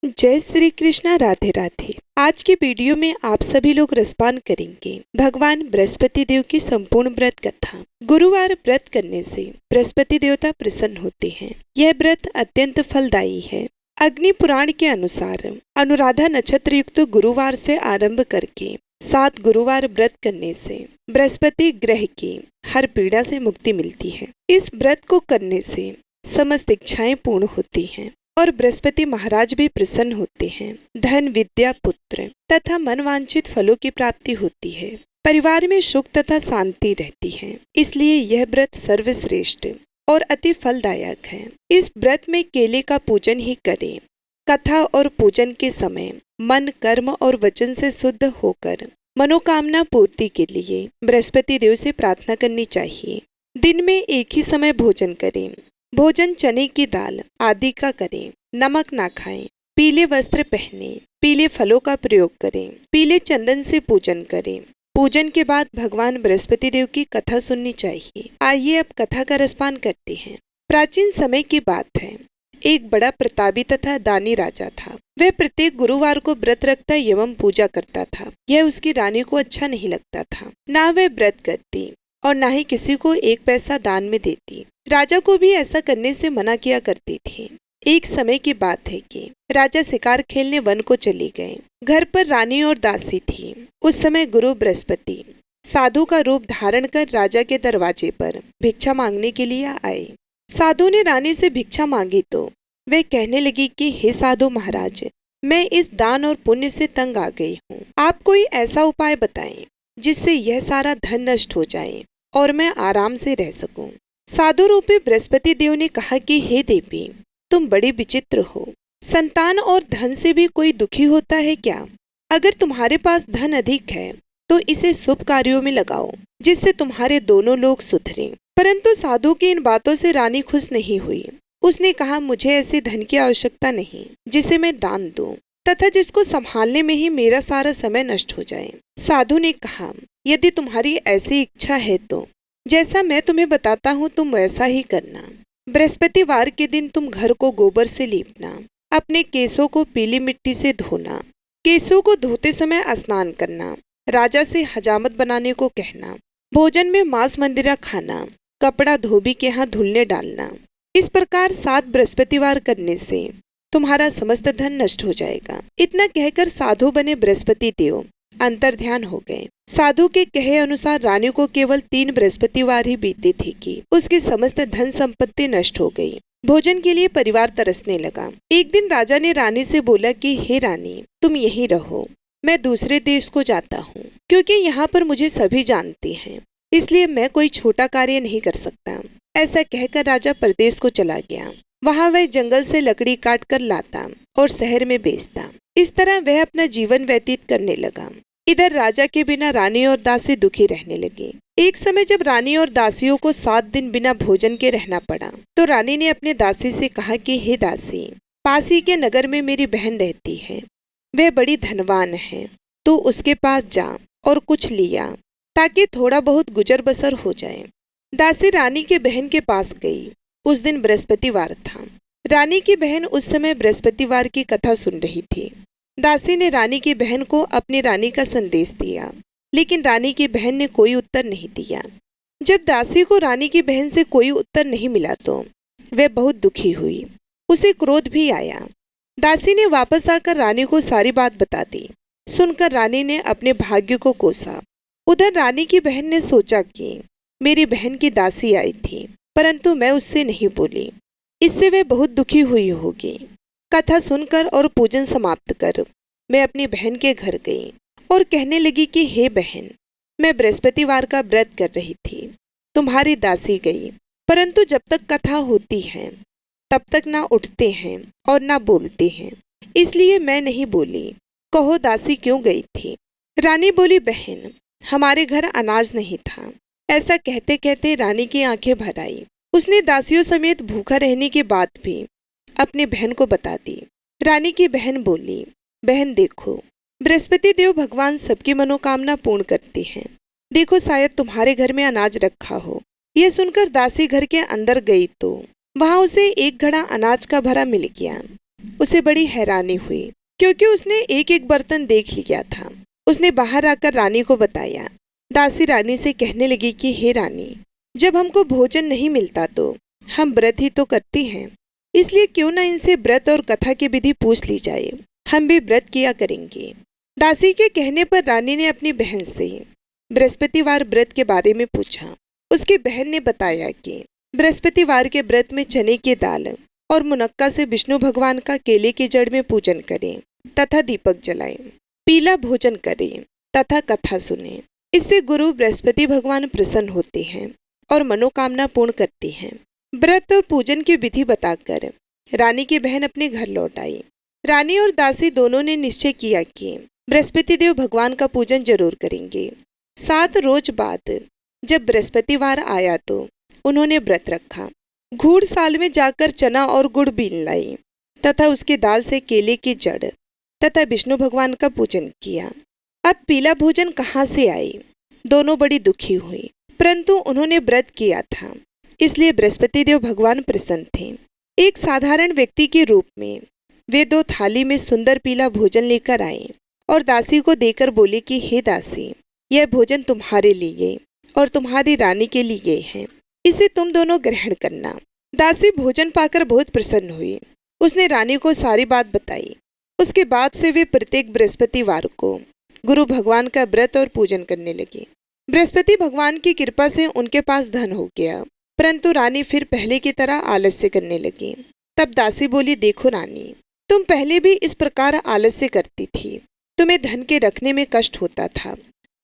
जय श्री कृष्णा। राधे राधे। आज के वीडियो में आप सभी लोग रसपान करेंगे भगवान बृहस्पति देव की संपूर्ण व्रत कथा। गुरुवार व्रत करने से बृहस्पति देवता प्रसन्न होते हैं। यह व्रत अत्यंत फलदायी है। अग्नि पुराण के अनुसार अनुराधा नक्षत्र युक्त गुरुवार से आरंभ करके 7 गुरुवार व्रत करने से बृहस्पति ग्रह की हर पीड़ा से मुक्ति मिलती है। इस व्रत को करने से समस्त इच्छाएं पूर्ण होती हैं और बृहस्पति महाराज भी प्रसन्न होते हैं। धन, विद्या, पुत्र तथा मनवांछित फलों की प्राप्ति होती है। परिवार में सुख तथा शांति रहती है। इसलिए यह व्रत सर्वश्रेष्ठ और अति फलदायक है। इस व्रत में केले का पूजन ही करें। कथा और पूजन के समय मन, कर्म और वचन से शुद्ध होकर मनोकामना पूर्ति के लिए बृहस्पति देव से प्रार्थना करनी चाहिए। दिन में एक ही समय भोजन करें। भोजन चने की दाल आदि का करें। नमक ना खाएं। पीले वस्त्र पहने। पीले फलों का प्रयोग करें। पीले चंदन से पूजन करें। पूजन के बाद भगवान बृहस्पति देव की कथा सुननी चाहिए। आइए अब कथा का रसपान करते हैं। प्राचीन समय की बात है। एक बड़ा प्रतापी तथा दानी राजा था। वह प्रत्येक गुरुवार को व्रत रखता एवं पूजा करता था। यह उसकी रानी को अच्छा नहीं लगता था। ना वह व्रत करती और ना ही किसी को एक पैसा दान में देती। राजा को भी ऐसा करने से मना किया करती थी। एक समय की बात है कि राजा शिकार खेलने वन को चले गए। घर पर रानी और दासी थी। उस समय गुरु बृहस्पति साधु का रूप धारण कर राजा के दरवाजे पर भिक्षा मांगने के लिए आए। साधु ने रानी से भिक्षा मांगी तो वह कहने लगी कि हे साधु महाराज, मैं इस दान और पुण्य से तंग आ गई हूँ। आप कोई ऐसा उपाय बताएं जिससे यह सारा धन नष्ट हो जाए और मैं आराम से रह सकूं। साधु रूपी बृहस्पति देव ने कहा कि हे देवी, तुम बड़ी विचित्र हो। संतान और धन से भी कोई दुखी होता है क्या? अगर तुम्हारे पास धन अधिक है तो इसे शुभ कार्यों में लगाओ जिससे तुम्हारे दोनों लोग सुधरें। परंतु साधु की इन बातों से रानी खुश नहीं हुई। उसने कहा, मुझे ऐसे धन की आवश्यकता नहीं जिसे मैं दान दूं तथा जिसको संभालने में ही मेरा सारा समय नष्ट हो जाए। साधु ने कहा, यदि तुम्हारी ऐसी इच्छा है तो जैसा मैं तुम्हें बताता हूँ तुम वैसा ही करना। बृहस्पतिवार के दिन तुम घर को गोबर से लीपना। अपने केसों को पीली मिट्टी से धोना। केसों को धोते समय स्नान करना। राजा से हजामत बनाने को कहना। भोजन में मांस मंदिरा खाना। कपड़ा धोबी के यहाँ धुलने डालना। इस प्रकार 7 बृहस्पतिवार करने से तुम्हारा समस्त धन नष्ट हो जाएगा। इतना कहकर साधु बने बृहस्पति देव अंतर्ध्यान हो गए। साधु के कहे अनुसार रानी को केवल 3 बृहस्पतिवार ही बीते थे कि उसकी समस्त धन संपत्ति नष्ट हो गई। भोजन के लिए परिवार तरसने लगा। एक दिन राजा ने रानी से बोला कि हे रानी, तुम यहीं रहो, मैं दूसरे देश को जाता हूँ, क्योंकि यहाँ पर मुझे सभी जानते हैं, इसलिए मैं कोई छोटा कार्य नहीं कर सकता। ऐसा कहकर राजा परदेश को चला गया। वहाँ वह जंगल से लकड़ी काट कर लाता और शहर में बेचता। इस तरह वह अपना जीवन व्यतीत करने लगा। इधर राजा के बिना रानी और दासी दुखी रहने लगे। एक समय जब रानी और दासियों को 7 दिन बिना भोजन के रहना पड़ा तो रानी ने अपने दासी से कहा कि हे दासी, पास ही के नगर में मेरी बहन रहती है। वह बड़ी धनवान है। तू उसके पास जा और कुछ लिया ताकि थोड़ा बहुत गुजर बसर हो जाए। दासी रानी के बहन के पास गई। उस दिन बृहस्पतिवार था। रानी की बहन उस समय बृहस्पतिवार की कथा सुन रही थी। दासी ने रानी की बहन को अपनी रानी का संदेश दिया, लेकिन रानी की बहन ने कोई उत्तर नहीं दिया। जब दासी को रानी की बहन से कोई उत्तर नहीं मिला तो वह बहुत दुखी हुई। उसे क्रोध भी आया। दासी ने वापस आकर रानी को सारी बात बता दी। सुनकर रानी ने अपने भाग्य को कोसा। उधर रानी की बहन ने सोचा कि मेरी बहन की दासी आई थी, परंतु मैं उससे नहीं बोली, इससे वह बहुत दुखी हुई होगी। कथा सुनकर और पूजन समाप्त कर मैं अपनी बहन के घर गई और कहने लगी कि हे बहन, मैं बृहस्पतिवार का व्रत कर रही थी। तुम्हारी दासी गई, परंतु जब तक कथा होती है तब तक ना उठते हैं और ना बोलते हैं, इसलिए मैं नहीं बोली। कहो दासी क्यों गई थी? रानी बोली, बहन, हमारे घर अनाज नहीं था। ऐसा कहते कहते रानी की आंखें भर आई। उसने दासियों समेत भूखा रहने के बाद भी अपनी बहन को बता दी। रानी की बहन बोली, बहन देखो, बृहस्पति देव भगवान सबकी मनोकामना पूर्ण करते हैं। देखो शायद तुम्हारे घर में अनाज रखा हो। यह सुनकर दासी घर के अंदर गई तो वहां उसे एक घड़ा अनाज का भरा मिल गया। उसे बड़ी हैरानी हुई, क्योंकि उसने एक एक बर्तन देख लिया था। उसने बाहर आकर रानी को बताया। दासी रानी से कहने लगी कि हे रानी, जब हमको भोजन नहीं मिलता तो हम व्रत ही तो करते हैं, इसलिए क्यों न इनसे व्रत और कथा की विधि पूछ ली जाए, हम भी व्रत किया करेंगे। दासी के कहने पर रानी ने अपनी बहन से बृहस्पतिवार व्रत के बारे में पूछा। उसकी बहन ने बताया कि बृहस्पतिवार के व्रत में चने की दाल और मुनक्का से विष्णु भगवान का केले की जड़ में पूजन करें तथा दीपक जलाएं, पीला भोजन करें तथा कथा सुने। इससे गुरु बृहस्पति भगवान प्रसन्न होते हैं और मनोकामना पूर्ण करते हैं। व्रत और पूजन की विधि बताकर रानी की बहन अपने घर लौट आई। रानी और दासी दोनों ने निश्चय किया कि बृहस्पति देव भगवान का पूजन जरूर करेंगे। 7 रोज बाद जब बृहस्पतिवार आया तो उन्होंने व्रत रखा। घूड़ साल में जाकर चना और गुड़ बीन लाई तथा उसकी दाल से केले की जड़ तथा विष्णु भगवान का पूजन किया। अब पीला भोजन कहाँ से आई? दोनों बड़ी दुखी हुई, परंतु उन्होंने व्रत किया था, इसलिए बृहस्पति देव भगवान प्रसन्न थे। एक साधारण व्यक्ति के रूप में वे 2 थाली में सुंदर पीला भोजन लेकर आए और दासी को देकर बोले कि हे दासी, यह भोजन तुम्हारे लिए और तुम्हारी रानी के लिए है, इसे तुम दोनों ग्रहण करना। दासी भोजन पाकर बहुत प्रसन्न हुई। उसने रानी को सारी बात बताई। उसके बाद से वे प्रत्येक बृहस्पतिवार को गुरु भगवान का व्रत और पूजन करने लगे। बृहस्पति भगवान की कृपा से उनके पास धन हो गया, परंतु रानी फिर पहले की तरह आलस्य करने लगी। तब दासी बोली, देखो रानी, तुम पहले भी इस प्रकार आलस्य करती थी, तुम्हें धन के रखने में कष्ट होता था,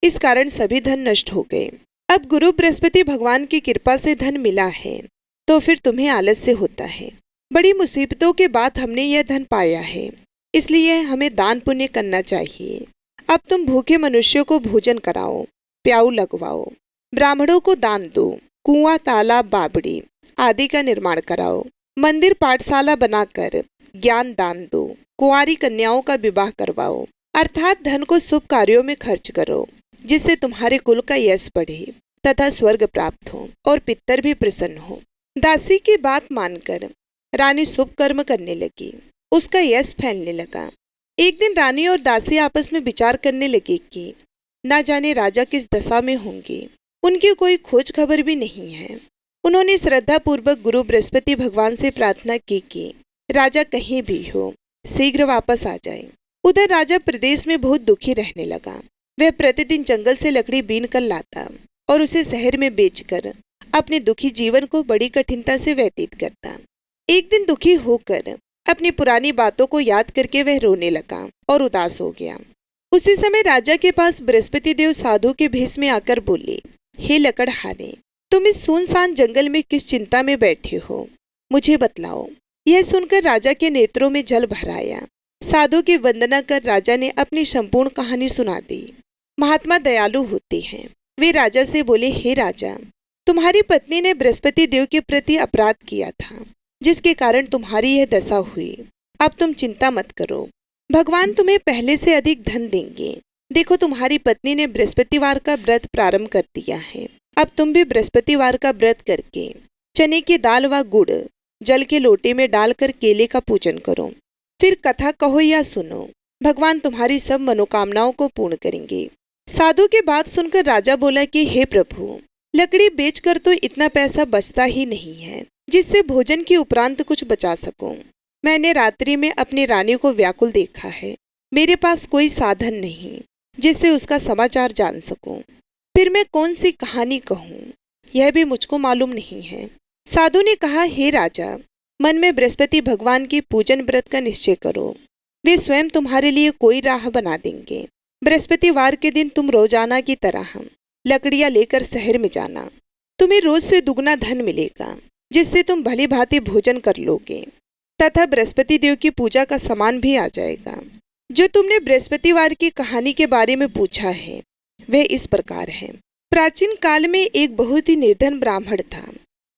इस कारण सभी धन नष्ट हो गए। अब गुरु बृहस्पति भगवान की कृपा से धन मिला है तो फिर तुम्हें आलस्य होता है। बड़ी मुसीबतों के बाद हमने यह धन पाया है, इसलिए हमें दान पुण्य करना चाहिए। अब तुम भूखे मनुष्यों को भोजन कराओ, प्याऊ लगवाओ, ब्राह्मणों को दान दो, कुआं, तालाब, बावड़ी आदि का निर्माण कराओ, मंदिर पाठशाला बनाकर ज्ञान दान दो, कुंवारी कन्याओं का विवाह करवाओ, अर्थात धन को शुभ कार्यों में खर्च करो, जिससे तुम्हारे कुल का यश बढ़े तथा स्वर्ग प्राप्त हो और पितर भी प्रसन्न हो। दासी की बात मानकर रानी शुभ कर्म करने लगी। उसका यश फैलने लगा। एक दिन रानी और दासी आपस में विचार करने लगे कि ना जाने राजा किस दशा में होंगे, उनकी कोई खोज खबर भी नहीं है। उन्होंने श्रद्धा पूर्वक गुरु बृहस्पति भगवान से प्रार्थना की कि राजा कहीं भी हो, शीघ्र वापस आ जाए। उधर राजा प्रदेश में बहुत दुखी रहने लगा। वह प्रतिदिन जंगल से लकड़ी बीन कर लाता और उसे शहर में बेचकर अपने दुखी जीवन को बड़ी कठिनता से व्यतीत करता। एक दिन दुखी होकर अपनी पुरानी बातों को याद करके वह रोने लगा और उदास हो गया। उसी समय राजा के पास बृहस्पति देव साधु के भेष में आकर बोले, हे लकड़हारे, तुम इस सुनसान जंगल में किस चिंता में बैठे हो, मुझे बतलाओ। यह सुनकर राजा के नेत्रों में जल भर आया। साधु की वंदना कर राजा ने अपनी संपूर्ण कहानी सुना दी। महात्मा दयालु होते हैं। वे राजा से बोले, हे राजा, तुम्हारी पत्नी ने बृहस्पति देव के प्रति अपराध किया था, जिसके कारण तुम्हारी यह दशा हुई। अब तुम चिंता मत करो, भगवान तुम्हें पहले से अधिक धन देंगे। देखो, तुम्हारी पत्नी ने बृहस्पतिवार का व्रत प्रारंभ कर दिया है। अब तुम भी बृहस्पतिवार का व्रत करके चने की दाल व गुड़ जल के लोटे में डालकर केले का पूजन करो। फिर कथा कहो या सुनो, भगवान तुम्हारी सब मनोकामनाओं को पूर्ण करेंगे। साधु की बात सुनकर राजा बोला कि हे प्रभु, लकड़ी बेचकर तो इतना पैसा बचता ही नहीं है जिससे भोजन के उपरांत कुछ बचा सकूं। मैंने रात्रि में अपनी रानी को व्याकुल देखा है। मेरे पास कोई साधन नहीं जिससे उसका समाचार जान सकूं। फिर मैं कौन सी कहानी कहूं, यह भी मुझको मालूम नहीं है। साधु ने कहा, हे राजा, मन में बृहस्पति भगवान की पूजन व्रत का निश्चय करो। वे स्वयं तुम्हारे लिए कोई राह बना देंगे। बृहस्पतिवार के दिन तुम रोजाना की तरह लकड़ियां लेकर शहर में जाना। तुम्हें रोज से दुगना धन मिलेगा, जिससे तुम भली भांति भोजन कर लोगे तथा बृहस्पति देव की पूजा का सामान भी आ जाएगा। जो तुमने बृहस्पतिवार की कहानी के बारे में पूछा है वह इस प्रकार है। प्राचीन काल में एक बहुत ही निर्धन ब्राह्मण था।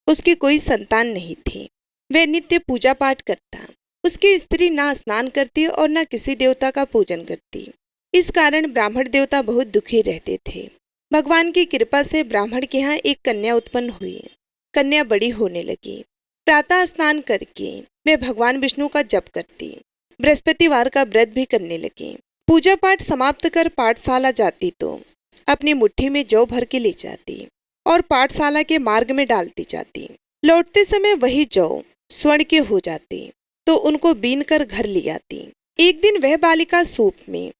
उसकी कोई संतान नहीं थी। वह नित्य पूजा पाठ करता। उसकी स्त्री ना स्नान करती और न किसी देवता का पूजन करती। इस कारण ब्राह्मण देवता बहुत दुखी रहते थे। भगवान की कृपा से ब्राह्मण के यहाँ एक कन्या उत्पन्न हुई। कन्या बड़ी होने लगी। प्रातः स्नान करके वे भगवान विष्णु का जप करती बृहस्पतिवार का व्रत भी करने लगी। पूजा पाठ समाप्त कर पाठशाला जाती तो अपनी मुट्ठी में जौ भर के ले जाती और पाठशाला के मार्ग में डालती जाती। लौटते समय वही जौ स्वर्ण के हो जाते तो उनको बीन कर घर ले आती। एक दिन वह बालिका सूप में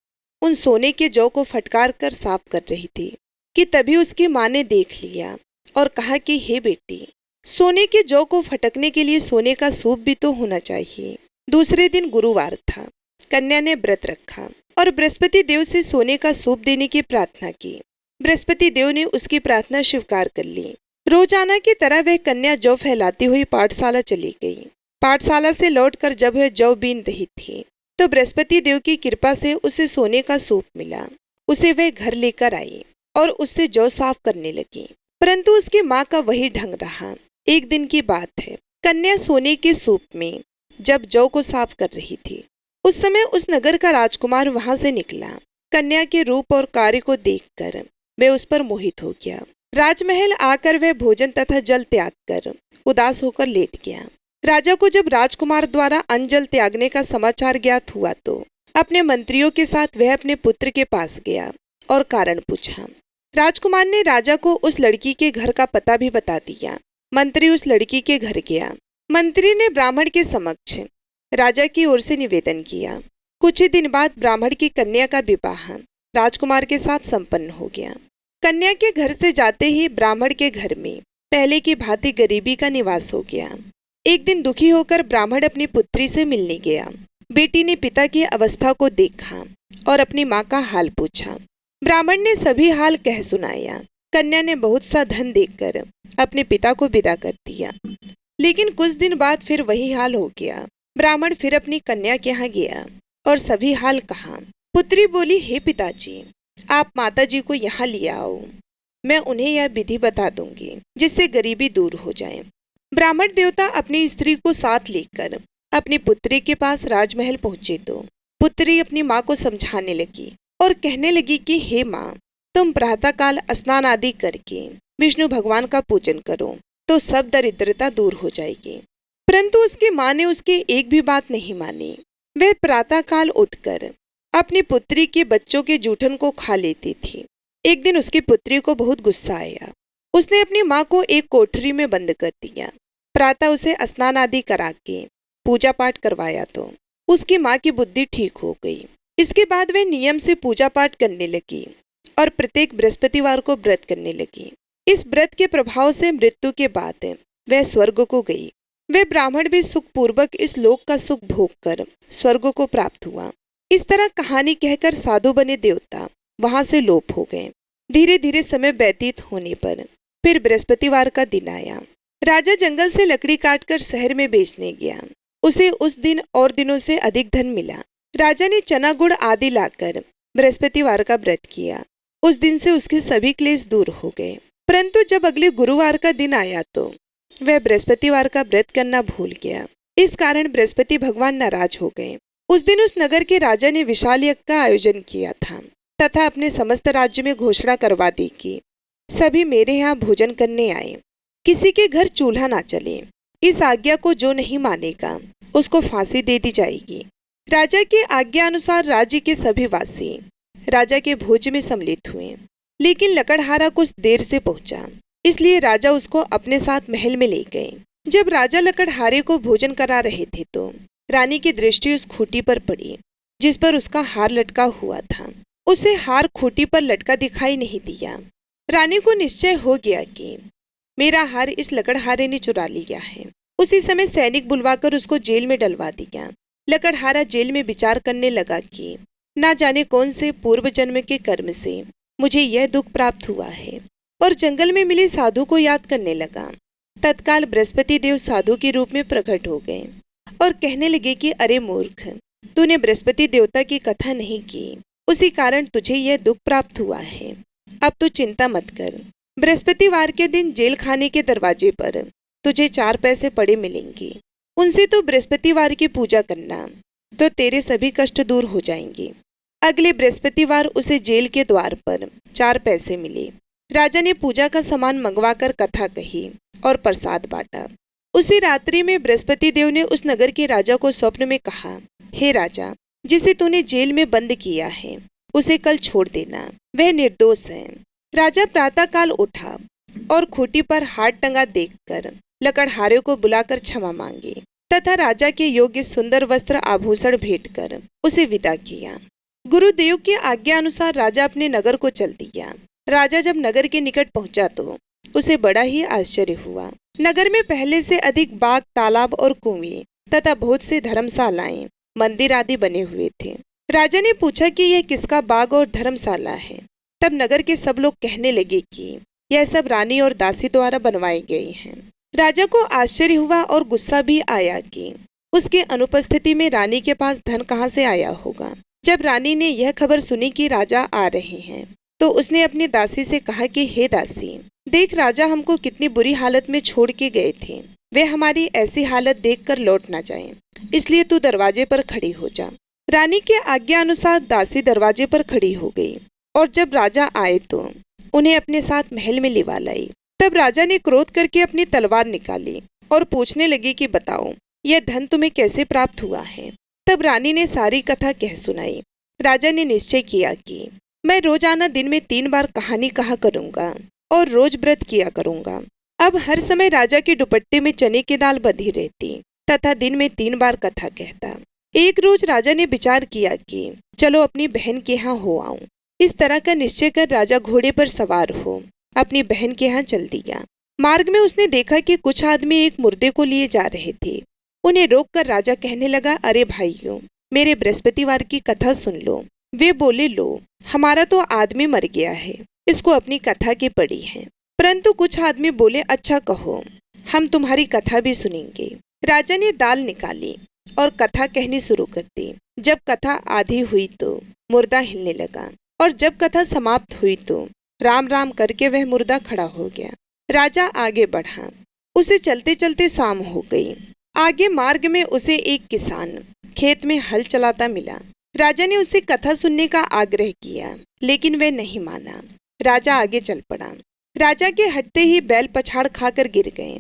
उन सोने के जौ को फटकार कर साफ कर रही थी कि तभी उसकी माँ ने देख लिया और कहा कि हे बेटी, सोने के जौ को फटकने के लिए सोने का सूप भी तो होना चाहिए। दूसरे दिन गुरुवार था। कन्या ने व्रत रखा और बृहस्पति देव से सोने का सूप देने की प्रार्थना की। बृहस्पति देव ने उसकी प्रार्थना स्वीकार कर ली। रोजाना की तरह वह कन्या जौ फैलाती हुई पाठशाला चली गई। पाठशाला से लौटकर जब वह जौ बीन रही थी तो बृहस्पति देव की कृपा से उसे सोने का सूप मिला। उसे वह घर लेकर आई और उससे जौ साफ करने लगी, परंतु उसकी माँ का वही ढंग रहा। एक दिन की बात है, कन्या सोने के सूप में जब जौ को साफ कर रही थी, उस समय उस नगर का राजकुमार वहां से निकला। कन्या के रूप और कार्य को देखकर वह उस पर मोहित हो गया। राजमहल आकर वह भोजन तथा जल त्याग कर उदास होकर लेट गया। राजा को जब राजकुमार द्वारा अन्न जल त्यागने का समाचार ज्ञात हुआ तो अपने मंत्रियों के साथ वह अपने पुत्र के पास गया और कारण पूछा। राजकुमार ने राजा को उस लड़की के घर का पता भी बता दिया। मंत्री उस लड़की के घर गया। मंत्री ने ब्राह्मण के समक्ष राजा की ओर से निवेदन किया। कुछ ही दिन बाद ब्राह्मण की कन्या का विवाह राजकुमार के साथ संपन्न हो गया। कन्या के घर से जाते ही ब्राह्मण के घर में पहले की भांति गरीबी का निवास हो गया। एक दिन दुखी होकर ब्राह्मण अपनी पुत्री से मिलने गया। बेटी ने पिता की अवस्था को देखा और अपनी माँ का हाल पूछा। ब्राह्मण ने सभी हाल कह सुनाया। कन्या ने बहुत सा धन देकर अपने पिता को विदा कर दिया, लेकिन कुछ दिन बाद फिर वही हाल हो गया। ब्राह्मण फिर अपनी कन्या के यहाँ गया और सभी हाल कहा। पुत्री बोली, हे पिताजी, आप माताजी को यहाँ ले आओ, मैं उन्हें यह विधि बता दूंगी जिससे गरीबी दूर हो जाए। ब्राह्मण देवता अपनी स्त्री को साथ लेकर अपनी पुत्री के पास राजमहल पहुंचे तो पुत्री अपनी माँ को समझाने लगी और कहने लगी कि हे माँ, तुम प्रातःकाल स्नान आदि करके विष्णु भगवान का पूजन करो तो सब दरिद्रता दूर हो जाएगी। परंतु उसकी माँ ने उसकी एक भी बात नहीं मानी। वह प्रातःकाल उठकर अपनी पुत्री के बच्चों के जूठन को खा लेती थी। एक दिन उसकी पुत्री को बहुत गुस्सा आया। उसने अपनी माँ को एक कोठरी में बंद कर दिया। प्रातः उसे स्नान आदि करा के पूजा पाठ करवाया तो उसकी माँ की बुद्धि ठीक हो गई। इसके बाद वह नियम से पूजा पाठ करने लगी और प्रत्येक बृहस्पतिवार को व्रत करने लगी। इस व्रत के प्रभाव से मृत्यु के बाद वह स्वर्ग को गई। वह ब्राह्मण भी सुखपूर्वक इस लोक का सुख भोग कर स्वर्ग को प्राप्त हुआ। इस तरह कहानी कहकर साधु बने देवता वहां से लोप हो गए। धीरे धीरे समय व्यतीत होने पर फिर बृहस्पतिवार का दिन आया। राजा जंगल से लकड़ी काटकर शहर में बेचने गया। उसे उस दिन और दिनों से अधिक धन मिला। राजा ने चना गुड़ आदि लाकर बृहस्पतिवार का व्रत किया। उस दिन से उसके सभी क्लेश दूर हो गए। परंतु जब अगले गुरुवार का दिन आया तो वह बृहस्पतिवार का व्रत करना भूल गया। इस कारण बृहस्पति भगवान नाराज हो गए। उस दिन उस नगर के राजा ने विशाल यज्ञ का आयोजन किया था तथा अपने समस्त राज्य में घोषणा करवा दी कि सभी मेरे यहाँ भोजन करने आए, किसी के घर चूल्हा ना चले। इस आज्ञा को जो नहीं मानेगा उसको फांसी दे दी जाएगी। राजा की आज्ञा अनुसार राज्य के सभी वासी राजा के भोज में सम्मिलित हुए, लेकिन लकड़हारा कुछ देर से पहुंचा, इसलिए राजा उसको अपने साथ महल में ले गए। जब राजा लकड़हारे को भोजन करा रहे थे तो रानी की दृष्टि उस खूंटी पर पड़ी जिस पर उसका हार लटका हुआ था। उसे हार खूंटी पर लटका दिखाई नहीं दिया। रानी को निश्चय हो गया कि मेरा हार इस लकड़हारे ने चुरा लिया है। उसी समय सैनिक बुलवाकर उसको जेल में डलवा दिया। लकड़हारा जेल में विचार करने लगा कि ना जाने कौन से पूर्व जन्म के कर्म से मुझे यह दुख प्राप्त हुआ है, और जंगल में मिले साधु को याद करने लगा। तत्काल बृहस्पति देव साधु के रूप में प्रकट हो गए और कहने लगे कि अरे मूर्ख, तूने बृहस्पति देवता की कथा नहीं की, उसी कारण तुझे यह दुख प्राप्त हुआ है। अब तू चिंता मत कर। बृहस्पतिवार के दिन जेल खाने के दरवाजे पर तुझे 4 पैसे पड़े मिलेंगे। उनसे तू बृहस्पतिवार की पूजा करना तो तेरे सभी कष्ट दूर हो जाएंगे। अगले बृहस्पतिवार उसे जेल के द्वार पर 4 पैसे मिले। राजा ने पूजा का सामान मंगवाकर कथा कही और प्रसाद बांटा। उसी रात्रि में बृहस्पति देव ने उस नगर के राजा को स्वप्न में कहा, हे राजा, जिसे तूने जेल में बंद किया है उसे कल छोड़ देना, वह निर्दोष है। राजा प्रातःकाल उठा और खूंटी पर हाथ टंगा देखकर लकड़हारे को बुलाकर क्षमा मांगी तथा राजा के योग्य सुंदर वस्त्र आभूषण भेंट कर उसे विदा किया। गुरुदेव की आज्ञा अनुसार राजा अपने नगर को चल दिया। राजा जब नगर के निकट पहुंचा तो उसे बड़ा ही आश्चर्य हुआ। नगर में पहले से अधिक बाग, तालाब और कुएं तथा बहुत से धर्मशालाएं, मंदिर आदि बने हुए थे। राजा ने पूछा कि यह किसका बाग और धर्मशाला है। तब नगर के सब लोग कहने लगे कि यह सब रानी और दासी द्वारा बनवाए गए हैं। राजा को आश्चर्य हुआ और गुस्सा भी आया कि उसके अनुपस्थिति में रानी के पास धन कहाँ से आया होगा। जब रानी ने यह खबर सुनी कि राजा आ रहे हैं तो उसने अपनी दासी से कहा कि हे दासी, देख राजा हमको कितनी बुरी हालत में छोड़ के गए थे। वे हमारी ऐसी हालत देखकर लौट ना जाएं, इसलिए तू दरवाजे पर खड़ी हो जा। रानी के आज्ञा अनुसार दासी दरवाजे पर खड़ी हो गई और जब राजा आए तो उन्हें अपने साथ महल में लिवा लाई। तब राजा ने क्रोध करके अपनी तलवार निकाली और पूछने लगी कि बताओ, यह धन तुम्हें कैसे प्राप्त हुआ है। तब रानी ने सारी कथा कह सुनाई। राजा ने निश्चय किया कि मैं रोजाना दिन में 3 बार कहानी कहा करूंगा और रोज व्रत किया करूंगा। अब हर समय राजा के दुपट्टे में चने की दाल बंधी रहती तथा दिन में 3 बार कथा कहता। एक रोज राजा ने विचार किया कि चलो अपनी बहन के यहाँ हो आऊं। इस तरह का निश्चय कर राजा घोड़े पर सवार हो अपनी बहन के यहाँ चल दिया। मार्ग में उसने देखा कि कुछ आदमी एक मुर्दे को लिए जा रहे थे। उन्हें रोककर राजा कहने लगा, अरे भाइयों, मेरे बृहस्पतिवार की कथा सुन लो। वे बोले, लो, हमारा तो आदमी मर गया है, इसको अपनी कथा की पड़ी है। परंतु कुछ आदमी बोले, अच्छा कहो, हम तुम्हारी कथा भी सुनेंगे। राजा ने दाल निकाली और कथा कहनी शुरू कर दी। जब कथा आधी हुई तो मुर्दा हिलने लगा और जब कथा समाप्त हुई तो राम राम करके वह मुर्दा खड़ा हो गया। राजा आगे बढ़ा। उसे चलते चलते शाम हो गई। आगे मार्ग में उसे एक किसान खेत में हल चलाता मिला। राजा ने उससे कथा सुनने का आग्रह किया, लेकिन वह नहीं माना। राजा आगे चल पड़ा। राजा के हटते ही बैल पछाड़ खाकर गिर गए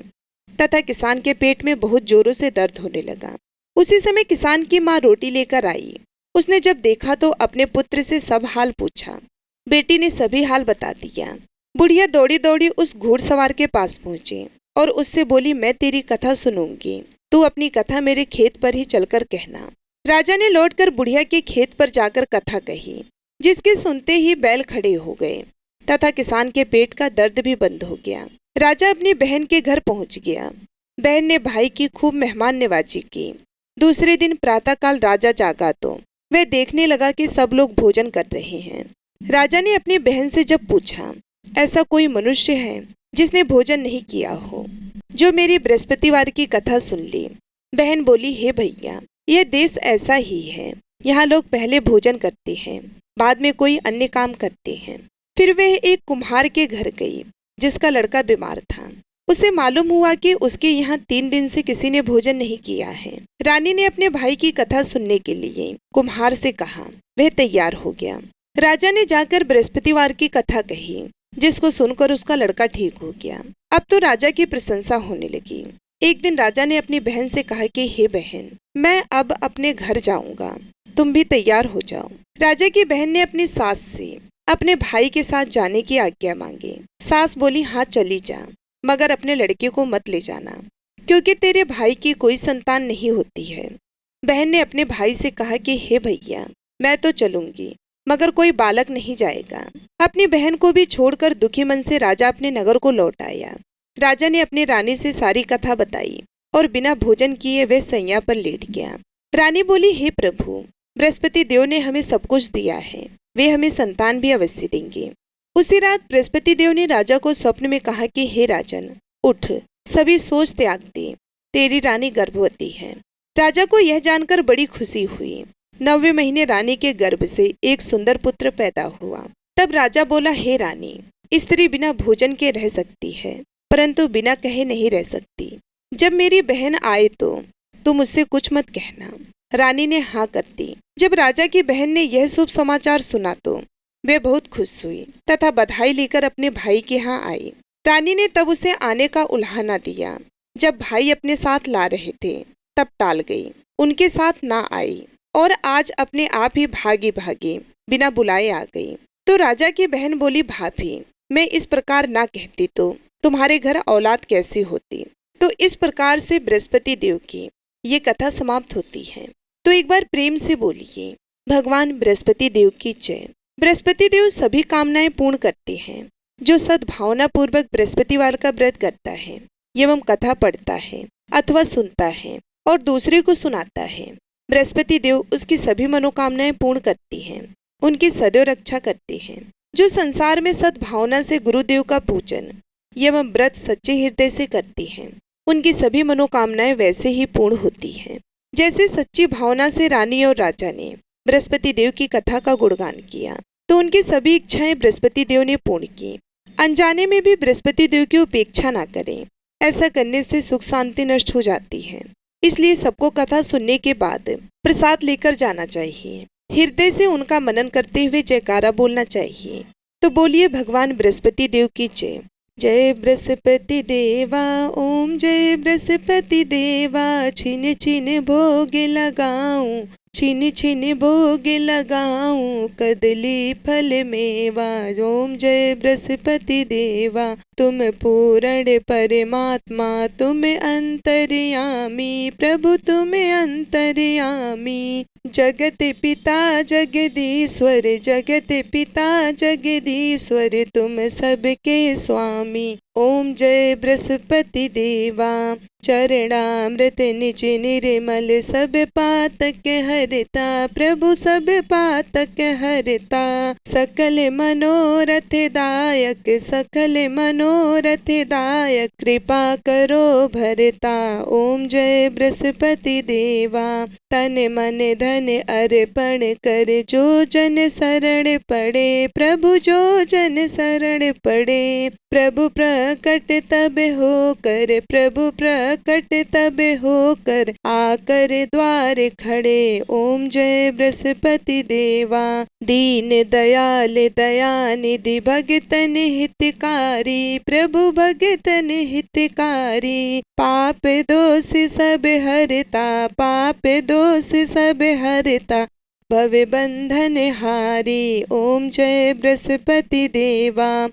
तथा किसान के पेट में बहुत जोरों से दर्द होने लगा। उसी समय किसान की माँ रोटी लेकर आई। उसने जब देखा तो अपने पुत्र से सब हाल पूछा। बेटी ने सभी हाल बता दिया। बुढ़िया दौड़ी दौड़ी उस घुड़सवार के पास पहुंची और उससे बोली, मैं तेरी कथा सुनूंगी, तू अपनी कथा मेरे खेत पर ही चलकर कहना। राजा ने लौटकर बुढ़िया के खेत पर जाकर कथा कही, जिसके सुनते ही बैल खड़े हो गए तथा किसान के पेट का दर्द भी बंद हो गया। राजा अपनी बहन के घर पहुंच गया। बहन ने भाई की खूब मेहमान नवाजी की। दूसरे दिन प्रातःकाल राजा जागा तो वह देखने लगा कि सब लोग भोजन कर रहे हैं। राजा ने अपनी बहन से जब पूछा, ऐसा कोई मनुष्य है जिसने भोजन नहीं किया हो, जो मेरी बृहस्पतिवार की कथा सुन ली। बहन बोली, हे भैया, यह देश ऐसा ही है। यहाँ लोग पहले भोजन करते हैं, बाद में कोई अन्य काम करते हैं। फिर वह एक कुम्हार के घर गई जिसका लड़का बीमार था। उसे मालूम हुआ कि उसके यहाँ 3 दिन से किसी ने भोजन नहीं किया है। रानी ने अपने भाई की कथा सुनने के लिए कुम्हार से कहा। वह तैयार हो गया। राजा ने जाकर बृहस्पतिवार की कथा कही, जिसको सुनकर उसका लड़का ठीक हो गया। अब तो राजा की प्रशंसा होने लगी। एक दिन राजा ने अपनी बहन से कहा कि हे बहन, मैं अब अपने घर जाऊंगा, तुम भी तैयार हो जाओ। राजा की बहन ने अपनी सास से अपने भाई के साथ जाने की आज्ञा मांगी। सास बोली, हाँ चली जा, मगर अपने लड़के को मत ले जाना, क्योंकि तेरे भाई की कोई संतान नहीं होती है। बहन ने अपने भाई से कहा कि हे भैया, मैं तो चलूंगी, मगर कोई बालक नहीं जाएगा। अपनी बहन को भी छोड़कर दुखी मन से राजा अपने नगर को लौट आया। राजा ने अपनी रानी से सारी कथा बताई और बिना भोजन किए वह सैया पर लेट गया। रानी बोली, हे प्रभु, बृहस्पति देव ने हमें सब कुछ दिया है, वे हमें संतान भी अवश्य देंगे। उसी रात बृहस्पति देव ने राजा को स्वप्न में कहा कि हे राजन, उठ, सभी सोच त्याग दे, तेरी रानी गर्भवती है। राजा को यह जानकर बड़ी खुशी हुई। 9वें महीने रानी के गर्भ से एक सुंदर पुत्र पैदा हुआ। तब राजा बोला, हे रानी, स्त्री बिना भोजन के रह सकती है, परंतु बिना कहे नहीं रह सकती। जब मेरी बहन आए तो तुम उससे कुछ मत कहना। रानी ने हाँ कर दी। जब राजा की बहन ने यह शुभ समाचार सुना तो वे बहुत खुश हुई तथा बधाई लेकर अपने भाई के यहाँ आई। रानी ने तब उसे आने का उल्हाना दिया। जब भाई अपने साथ ला रहे थे तब टाल गई, उनके साथ ना आई और आज अपने आप ही भागी भागी बिना बुलाए आ गई। तो राजा की बहन बोली, भाभी मैं इस प्रकार ना कहती तो तुम्हारे घर औलाद कैसी होती। तो इस प्रकार से बृहस्पति देव की ये कथा समाप्त होती है। तो एक बार प्रेम से बोलिए, भगवान बृहस्पति देव की जय। बृहस्पति देव सभी कामनाएं पूर्ण करते हैं। जो सद्भावना पूर्वक बृहस्पतिवार का व्रत करता है एवं कथा पढ़ता है अथवा सुनता है और दूसरे को सुनाता है, बृहस्पति देव उसकी सभी मनोकामनाएं पूर्ण करती हैं, उनकी सदैव रक्षा करते हैं। जो संसार में सद्भावना से गुरुदेव का पूजन एवं व्रत सच्चे हृदय से करती हैं, उनकी सभी मनोकामनाएं वैसे ही पूर्ण होती हैं। जैसे सच्ची भावना से रानी और राजा ने बृहस्पति देव की कथा का गुणगान किया तो उनकी सभी इच्छाएं बृहस्पति देव ने पूर्ण की। अनजाने में भी बृहस्पति देव की उपेक्षा ना करें, ऐसा करने से सुख शांति नष्ट हो जाती है। इसलिए सबको कथा सुनने के बाद प्रसाद लेकर जाना चाहिए। हृदय से उनका मनन करते हुए जयकारा बोलना चाहिए। तो बोलिए भगवान बृहस्पति देव की जय। जय बृहस्पति देवा, ओम जय बृहस्पति देवा, छिन छिन भोग लगाऊं, छिन छिन भोग लगाऊं, कदली फल मेवा। ओम जय बृहस्पति देवा, तुम पूर्ण परमात्मा, तुम अंतर्यामी प्रभु, तुम अंतर्यामी। जगत पिता जगदीश्वर, जगत पिता जगदीश्वर, तुम सबके स्वामी। ओम जय बृहस्पति देवा, चरणामृत निज निर्मल, सब पातक हरता प्रभु, सब पातक हरता। सकल मनोरथ दायक, सकल मनोरथ दायक, कृपा करो भरता। ओम जय बृहस्पति देवा, तन मन धन अर्पण कर, जो जन शरण पड़े प्रभु, जो जन शरण पड़े। प्रभु प्रकट तब हो कर, प्रभु प्रकट तब हो कर, आकर द्वार खड़े। ओम जय बृहस्पति देवा, दीन दयाल दयानिधि, भगतन हितकारी प्रभु, भगतन हितकारी। पाप दोष सब हरता, पाप दोष सब हरता, भव बंधन हारी। ओम जय बृहस्पति देवा,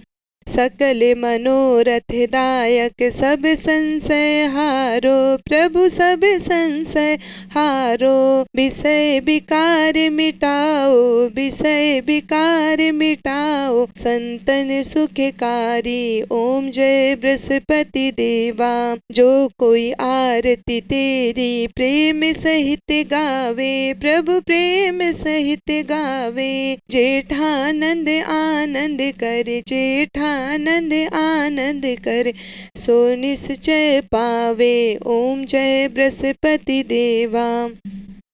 सकल मनोरथ दायक, सब संशय हारो प्रभु, सब संशय हारो। विषय विकार मिटाओ, विषय विकार मिटाओ, संतन सुखकारी। ओम जय बृहस्पति देवा, जो कोई आरती तेरी प्रेम सहित गावे प्रभु, प्रेम सहित गावे। जेठानंद आनंद कर, जेठा आनंद आनंद कर, सो निश्चय पावे। ओम जय बृहस्पति देवा।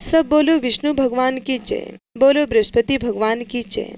सब बोलो विष्णु भगवान की जय, बोलो बृहस्पति भगवान की जय।